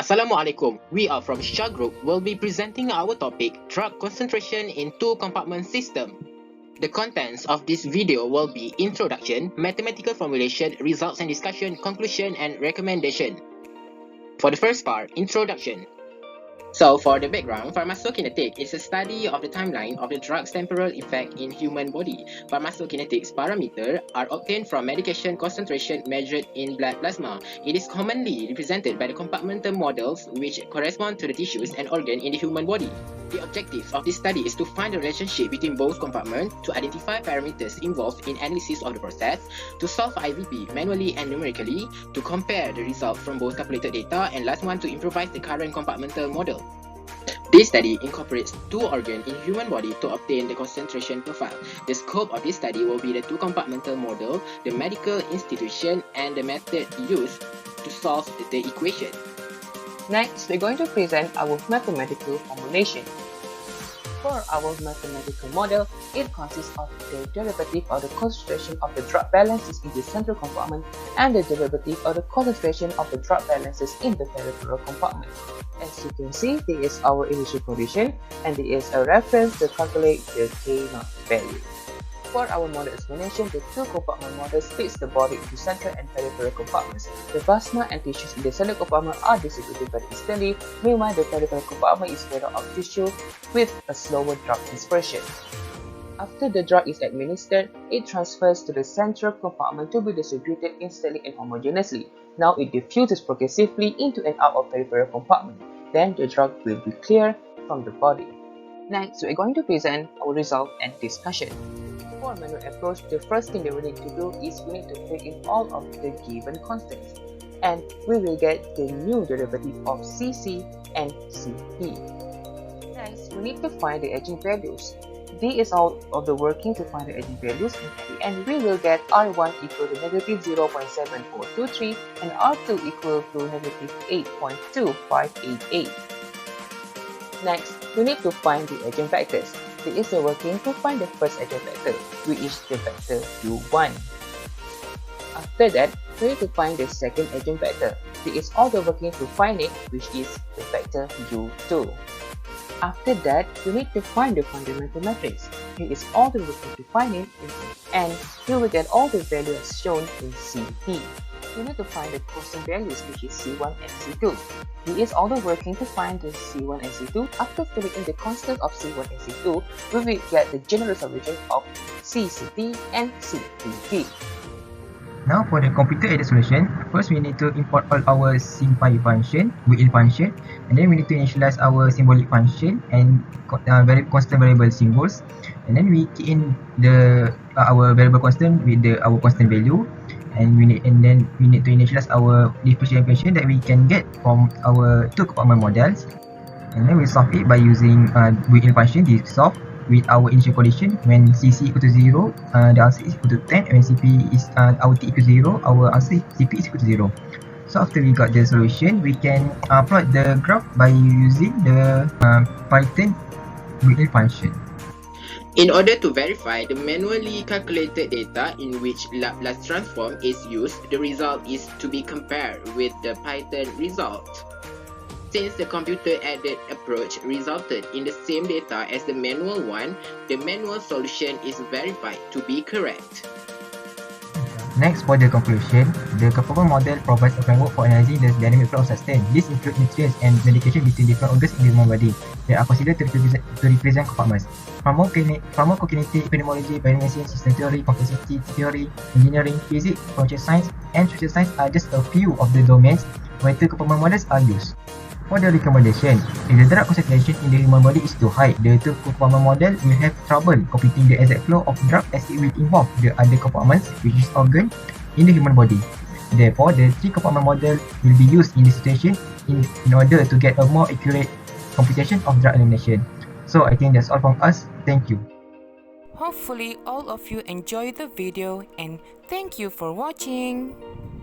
Assalamualaikum. We are from Shah Group. We'll be presenting our topic, drug concentration in two-compartment system. The contents of this video will be introduction, mathematical formulation, results and discussion, conclusion and recommendation. For the first part, introduction. So for the background, pharmacokinetic is a study of the timeline of the drug's temporal effect in human body. Pharmacokinetics parameters are obtained from medication concentration measured in blood plasma. It is commonly represented by the compartmental models which correspond to the tissues and organs in the human body. The objective of this study is to find the relationship between both compartments, to identify parameters involved in analysis of the process, to solve IVP manually and numerically, to compare the results from both calculated data, and last one to improvise the current compartmental model. This study incorporates two organs in human body to obtain the concentration profile. The scope of this study will be the two-compartmental model, the medical institution, and the method used to solve the equation. Next, we're going to present our mathematical formulation. For our mathematical model, it consists of the derivative of the concentration of the drug balances in the central compartment and the derivative of the concentration of the drug balances in the peripheral compartment. As you can see, there is our initial condition and there is a reference to calculate the K0 value. For our model explanation, the two compartment model splits the body into central and peripheral compartments. The plasma and tissues in the central compartment are distributed very instantly, meanwhile the peripheral compartment is made up of tissue with a slower drug dispersion. After the drug is administered, it transfers to the central compartment to be distributed instantly and homogeneously. Now it diffuses progressively into and out of peripheral compartment. Then the drug will be cleared from the body. Next, we are going to present our result and discussion. For a manual approach, the first thing that we need to do is we need to fill in all of the given constants, and we will get the new derivative of Cc and Cp. Next, we need to find the eigenvalues. D is all of the working to find the eigenvalues, and at the end we will get R1 equal to negative 0.7423 and R2 equal to negative 8.2588. Next, we need to find the eigenvectors. There is a working to find the first eigenvector, which is the vector u1. After that, we need to find the second eigenvector. There is all the working to find it, which is the vector u2. After that, we need to find the fundamental matrix. Here is all the working to find it, and we will get all the values as shown in Cp. We need to find the constant values, which is C1 and C2. Here is all the working to find the C1 and C2. After filling in the constant of C1 and C2, we will get the general solution of CCP and CPP. Now for the computer-aided solution, first we need to import all our SymPy function, built-in function, and then we need to initialize our symbolic function and constant variable symbols, and then we key in our variable constant with our constant value, and then we need to initialize our differential equation that we can get from our two compartment models, and then we solve it by using built-in function to solve with our initial condition. When Cc equal to 0, the answer is equal to 10, and when Cp is our T equal to 0, our answer Cp is equal to 0. So after we got the solution, we can plot the graph by using the Python built-in function. In order to verify the manually calculated data in which Laplace transform is used, the result is to be compared with the Python result. Since the computer-aided approach resulted in the same data as the manual one, the manual solution is verified to be correct. Next, for the conclusion, the compartment model provides a framework for analyzing the dynamic flow of substance. This includes nutrients and medication between different organs in the human body that are considered to represent compartments. Pharmacokinetic, epidemiology, biomedicine, system theory, complexity theory, engineering, physics, computer science, and social science are just a few of the domains where two compartment models are used. For the recommendation, if the drug concentration in the human body is too high, the two compartment model will have trouble computing the exact flow of drug as it will involve the other compartments, which is organ, in the human body. Therefore, the three compartment model will be used in this situation in order to get a more accurate computation of drug elimination. So I think that's all from us. Thank you. Hopefully all of you enjoyed the video and thank you for watching.